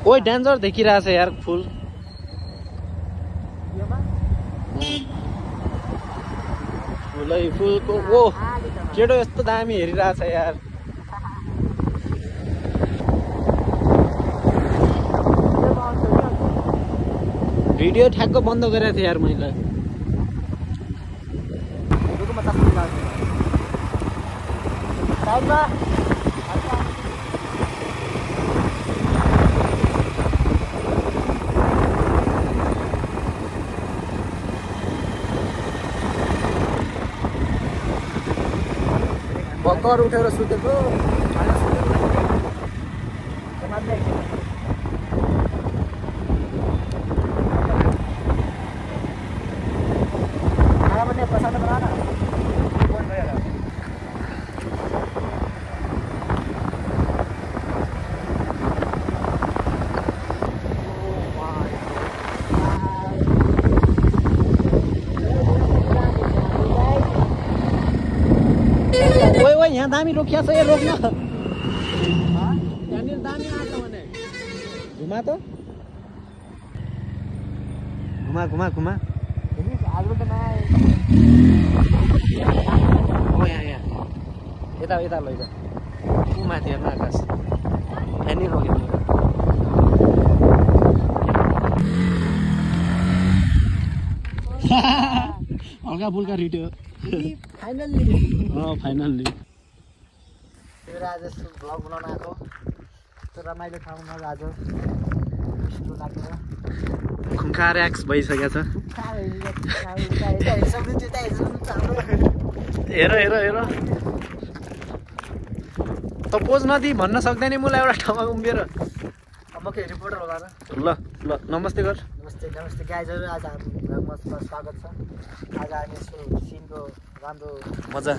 ओइ डेन्जर देखिरहेछ यार फुल फुलै फुलको ओ केटो यस्तो दामी हेरिरहेछ यार भिडियो ठ्याक्क बन्द गरेको थिएँ यार मैले भर्खर उठेर सुतेको यहाँ दामी रोकिया छ यो रोक्न यहाँनिर दामी आएको भने घुमा त घुमा घुमा घुमा ओ यहाँ यता यता लैजा ऊ माथि हेर्न आकाश यहाँनिर रोक्यो हल्का फुल्का रिट्यो फाइनल्ली आज भ्लग बनाउन आएको त्यो रमाइलो ठाउँमा आज खुङ्खा ऱ्याक्स भइसकेको छ हेर हेर हेर त पोज नदी भन्न सक्दैन मलाई एउटा ठाउँमा उभिएर म के रिपोर्टर होला र ल ल नमस्ते गर नमस्ते नमस्ते गाइजहरु आज हाम्रो भ्लगमा स्वागत छ आज हामी यसो सिनको राम्रो मजा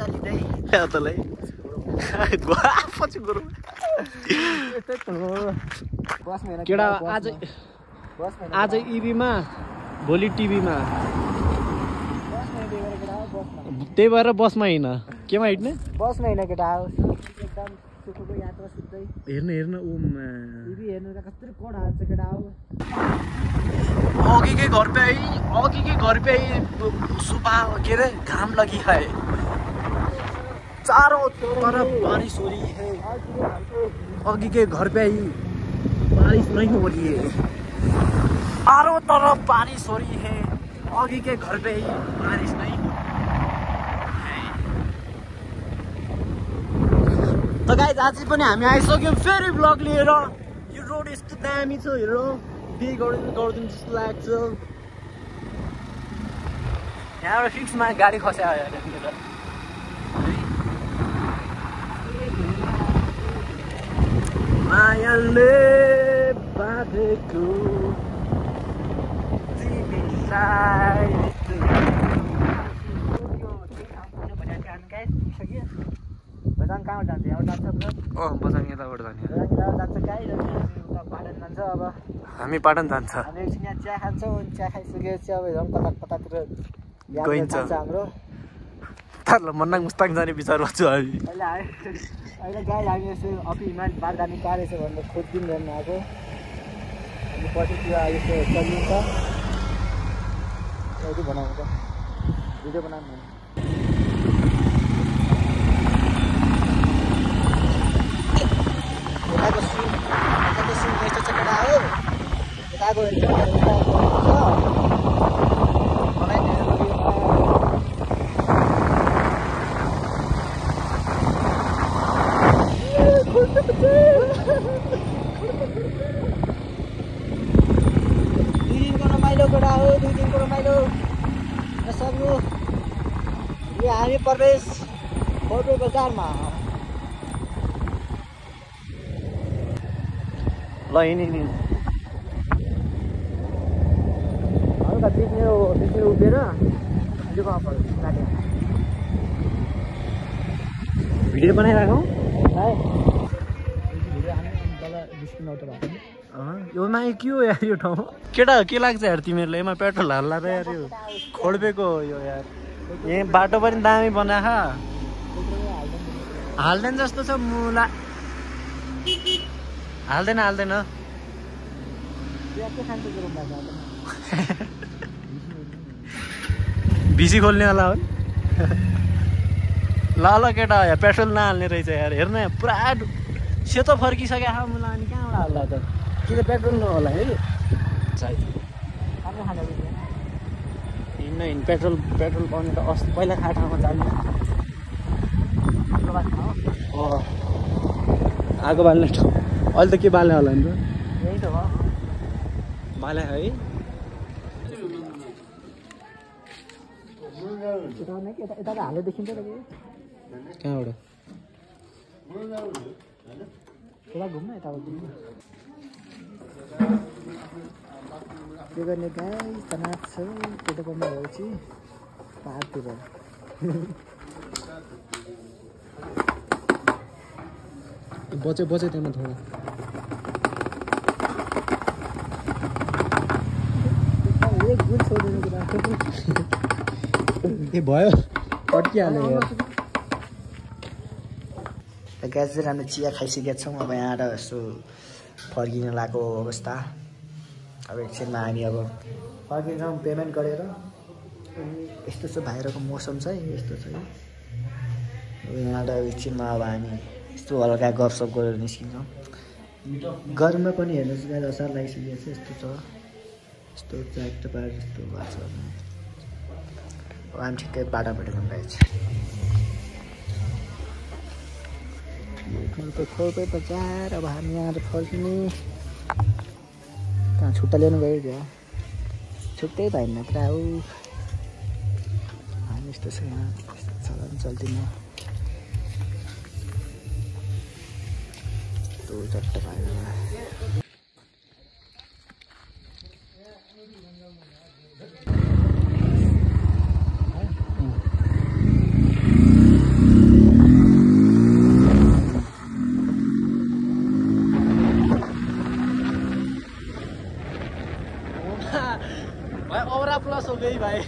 लिँदै तलै केटा आज इभीमा भोलि टिभीमा त्यही भएर बसमा हिँड केमा हिँड्ने बसमा हिँड केटा एकदम सुखको यात्रा सुत्दै हेर्न ओमा इभी हेर्नु त कस्तो कोड हाल्छ केटा अघि के घर पे आई सुबह के रे घाम लगी है चारों तरफ बारिश हो रही है अगी के घर पे ही बारिश नहीं हो रही है चारों तरफ बारिश हो रही है अगी के घर पे ही बारिश नहीं हो रही तो गाइस आज पनि हामी आइसक्यौं फेरि ब्लग लिएर यो रोड यस्तो दामी छ हेर बे गर्दिन जस्तो लाग्छ यहाँबाट फिक्समा गाडी खस्या यार मायाले बाँधेको तिमीलाई बजाङ कहाँ जान्छ यहाँ जान्छ बजाङ यताबाट जान्छ पाटन जान्छ अब हामी पाटन जान्छ हामी एकछिन यहाँ चिया खान्छौँ चिया खाइसकेपछि अब झन् कतातिर गइन्छ हाम्रो ल मन्नाङ मुस्ताङ जाने विचारमा छु हामी अहिले गाई हामी यसो अपी हिमाल बार जाने कहाँ रहेछ भनेर खोजिदिउँ गर्न आएको हामी पछितिर यसो चलिन्छ यति बनाउनु त भिडियो बनाउनु यताको सिन यस्तो छ केटा हो यताको दुई दिनको रमाइलो सक्नु यो हामी प्रवेश खोपे बजारमा ल हिँड्ने हल्का बिचमा उभिएर भिडियो बनाइरहेको योमा के हो यार यो ठाउँ केटा के लाग्छ यार तिमीहरूलाई यसमा पेट्रोल हाल्ला र यार यो खोडबेको यो यार यहाँ बाटो पनि दामी बनाख हाल्दैन जस्तो छ मुला हाल्दैन हाल्दैन भिसी खोल्नेवाला हो ल ल केटा यहाँ पेट्रोल नहाल्ने रहेछ यार हेर्न यहाँ पुरा सेतो फर्किसक्यो मलाई अनि कहाँबाट हाल्दा त किन पेट्रोल नहोला है हिँड्न हिँड पेट्रोल पाउने त अस्ति पहिला खा ठाउँमा जानु आगो बाल्ने अहिले त के बाल्ने होला नि त यही त हो बाले है यता हाले देखिन्छ त कहाँबाट यता घुम्न यता घुम्नु के गर्ने गाई तनाव छ केटा गर्नु भएपछि पाहाडतिर बचे त्यहाँ थोडा एक गुल छोड्नु कुरा ए भयो अड्किहाल्यो यार ग्यास चाहिँ राम्रो चिया खाइसकेका छौँ अब यहाँ यसो फर्किन लागेको अवस्था अब एकछिनमा हामी अब फर्किन्छौँ पेमेन्ट गरेर यस्तो छ बाहिरको मौसम चाहिँ यस्तो छ यहाँ एकछिनमा अब हामी यस्तो हल्का गफसफ गरेर निस्किन्छौँ गरममा पनि हेर्नुहोस् गाडी असार लागिसकेको छ यस्तो छ यस्तो च्याट पाएर जस्तो भएको छ अब हामी ठिक्कै बाटो भेटेर गएछ खोल्पै बजार अब हामी यहाँ फर्किने कहाँ छुट्टा ल्याउनु गयो क्या छुट्टै भएन पुरा हो हामी यस्तो छ यहाँ चलन चल्दैन त्यो चट्ट पाएर भाई औरा प्लस हो गई भाई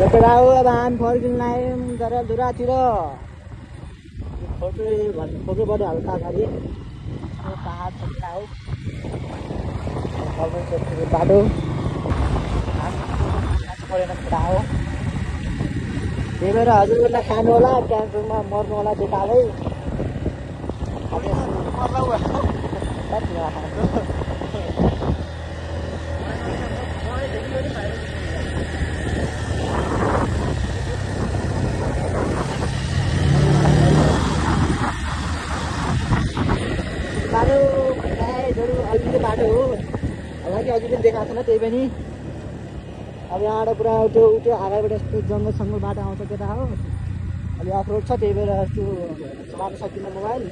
अब हामी फर्किनु आयौँ जराधुरातिर खोकेबाट हल्का अगाडि पाहाड छट्टा हो बाटो परेन पुरा हो त्यही भएर हजुरहरूलाई खानु होला क्यान्सरमा मर्नु होला बेकारै बाटो अघिको बाटो हो हालाकि अघि पनि देखाएको छैन त्यही पनि अब यहाँबाट पुरा त्यो अगाडिबाट यस्तो जङ्गलसँग बाटो आउँछ केटा हो अलि अफरोड छ त्यही भएर यस्तो चलाउन सकिन्न मोबाइल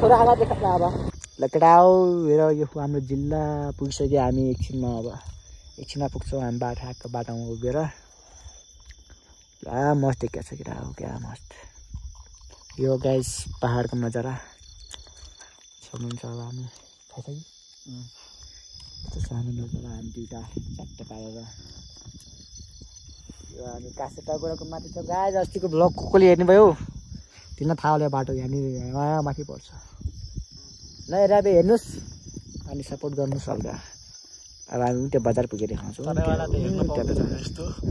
थोरै आगा देखाएको अब ल केटा हो हेर यो हाम्रो जिल्ला पुगिसक्यो हामी एकछिनमा पुग्छौँ हामी बाटोमा उभिएर क्या मस्त देखिएको छ केटा हो क्या मस्त यो गाइस पहाडको नजारा सक्नुहुन्छ अब हामी थाहा छ कि यस्तो सानो नजारा हामी दुईवटा चारवटा पारेर यो हामी कासेटा गएको माथि छ गाइस अस्तिको भ्लग कसले हेर्नुभयो तिमीलाई थाहा होला बाटो यहाँनिर यहाँ माथि पर्छ ल हेराबे हेर्नुहोस् अनि सपोर्ट गर्नुहोस् हल्का अब हामी त्यो बजार पुगेर देखाउँछौँ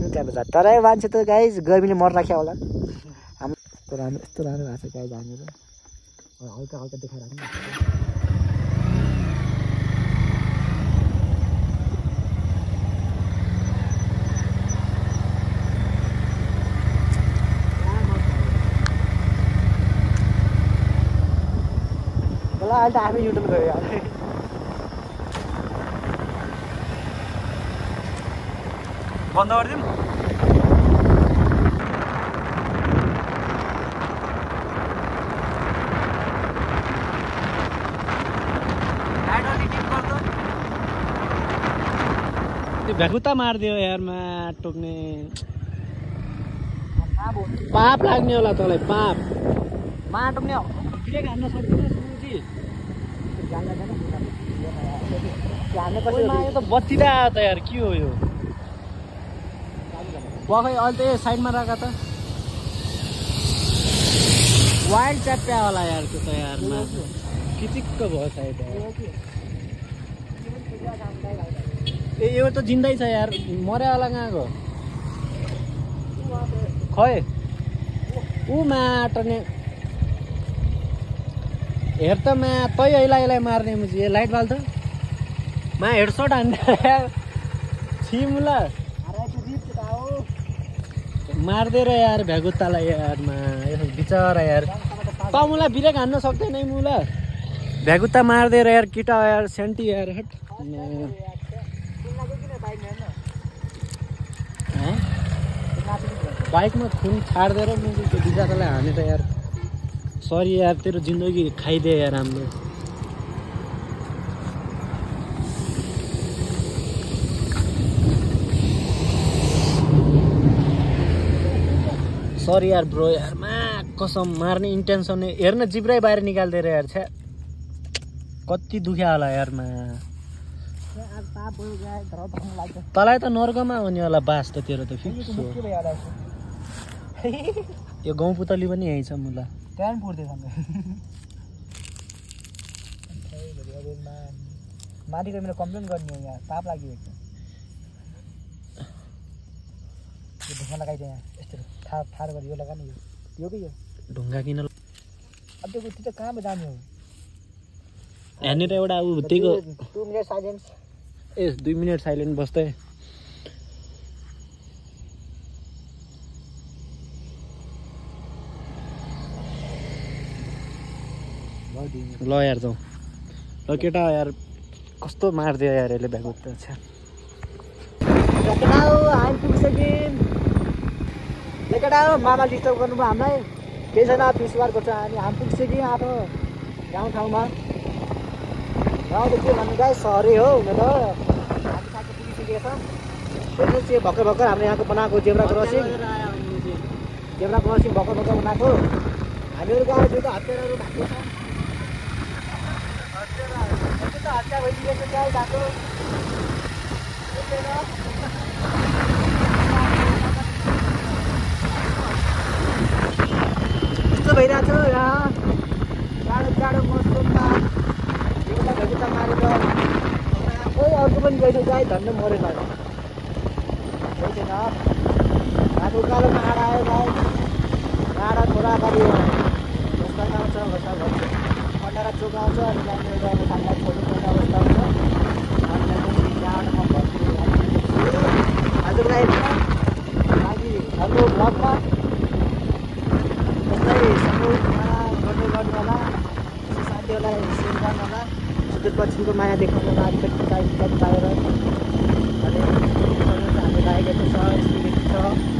त्यहाँ बजार तराई मान्छे त गाइस गर्मीले मर राख्यो होला हामी यस्तो राम्रो भएको छ गाइस हामीहरू हल्का हल्का देखाएर हामी अहिले त हामी युटर्न गयो बन्द गरिदिउँ त्यो भ्याकुता मारिदियो यारमा टोक्ने पाप लाग्ने होला तँलाई पाप माटोक्ने ब्रेक हान्न सक्दैन यो त बत्ती आयो त यार के हो यो खै अहिले त साइडमा राख त वाइल्ड च्याप्या होला यार त्यो त यार किचिक्क भयो सायद ए यो त जिन्दै छ यार मर्या होला कहाँको खै ऊ माटने हेर त मा तै यसलाई मार्ने मुझे लाइट बाल त मा हेडसट हान्दा छिमुला मार्दै र यार भ्यागुत्तालाई यार मा बिचरा यार तमुला बिरेक हान्न सक्दैन है मुला भ्यागुत्ता मार्दै र यार केटा यार सेन्टी यार हट बाइकमा खुन छाड्दै र मुझे त्यो बिचरालाई हाने त यार सरी यार तेरो जिन्दगी खाइदिए यार हाम्रो सरी यार ब्रो यार मा कसम मार्ने इन्टेन्सन हेर्न जिब्रै बाहिर निकाल्दै यार छ्या कति दुख्या होला यार मा तँलाई त नर्कमा हुने होला बास त तेरो त फिक्स हो यो गाउँ पुतली पनि यही छ मुला त्यहाँ पुर्दै माथिको मेरो कम्प्लेन गर्ने हो यहाँ ताप लाग्यो यो ढुङ्गा लगाइदियो यहाँ यस्तो ठाडो गरी यो लगाने यो कि यो ढुङ्गा किन अब त्यो त कहाँमा जाने हो यहाँनिर एउटा ऊ त्यहीको 2 मिनट साइलेन्स ए 2 मिनट साइलेन्ट बस्दै ल यार जाउँ ल केटा यार कस्तो मारिदियो यार यसले भ्यागुत त छ मामा डिस्टर्ब गर्नुभयो हामीलाई केही छैन पिसवार गर्छ अनि हामी पुगिसक्यौँ आफ्नो गाउँठाउँमा गाउँ के भन्नु गाई सहरै हो हुन त हामी साथी पुगिसकेको छ त्यो भर्खर हाम्रो यहाँको बनाएको जेब्रा क्रसिङ भर्खर बनाएको हामीहरू गाउँ त्यो त हतियारहरू भएको छ हत्या भइसकेको छ गाई गएको यस्तो भइरहेको छ यहाँ टाढो मौसममा एउटा भैगुता मारेर कोही अर्को पनि गएछ गाई धन्न मरेन गएछ न बाटो उकालो माडा आयो गाई माडा छोरा अगाडि घोस्टान आउँछ खन्डारा चोक आउँछ अनि नानीहरू अब खाना छोड्नु पर्ने अवस्था हुन्छ आजको लागि हाम्रो ब्लगमा गर्नु होला साथीहरूलाई सेयर गर्नु होला सुदूरपश्चिमको माया देखाउनु होला अलिकति बाहिर अनि हामी लागेको छ